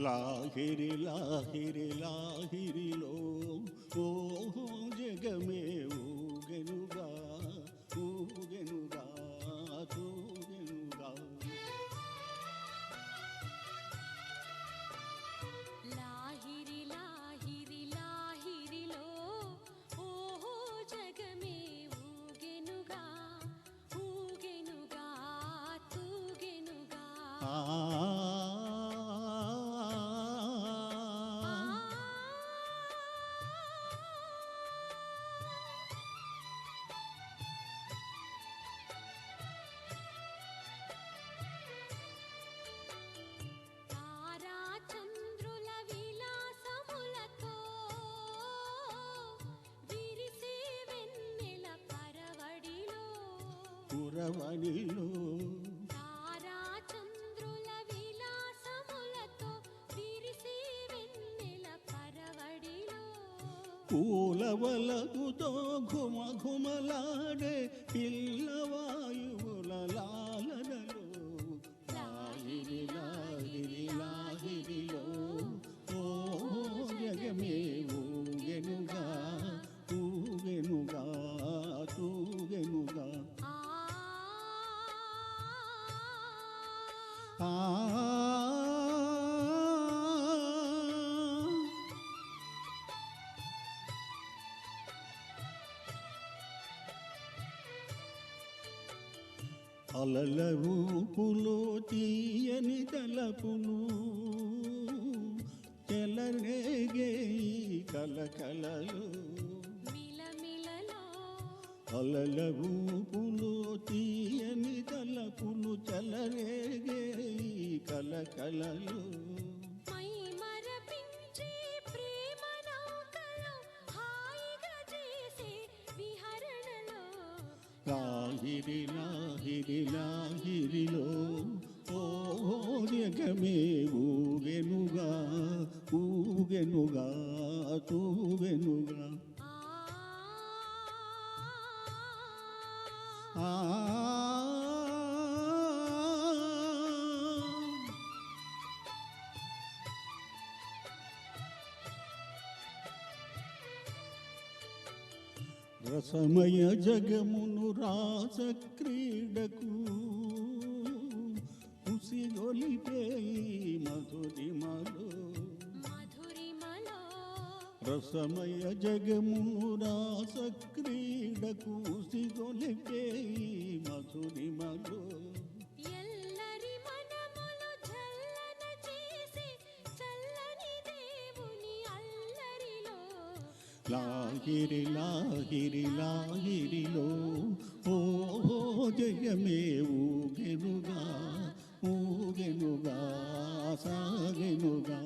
లాహిరి లాహిరి లాహిరిలో ఓహో జగమే ఊగెనుగా ఊగెనుగా తూగెనుగా. లాహిరి లాహిరి లాహిరిలో ఓహో జగమే ఊగెనుగా ఊగెనుగా తూగెనుగా. పురవడిలో తారా చంద్రుల విలాసములతో విరిసే వెన్నెల పరవడిలో పూలవలకుతో ఘుమ ఘుమలాడే పిల్లవాయువుల లాలనలో. లాహిరి లాహిరి లాహిరిలో ఓ జగమే ఊగెనుగా ఊగెనుగా తూగెనుగా. అలల రూపులో తీయని తలపులు చెలరేగే కలకలలు. అలల రూపులో తీయని తలపులు చెలరేగే కలకలలు. లాహిరి లాహిరి లాహిరిలో ఓ జగమే ఊగెనుగా ఊగెనుగా తూగెనుగా. రసమయ జగమును రాస క్రీడకు ఉసిగొలిపే మధురిమలో. రసమయ జగమును రాస క్రీడకు ఉసిగొలిపే మధురిమలో. లాహిరి లాహిరి లాహిరిలో ఓ జగమే ఊగెనుగా ఊగెనుగా సాగెనుగా.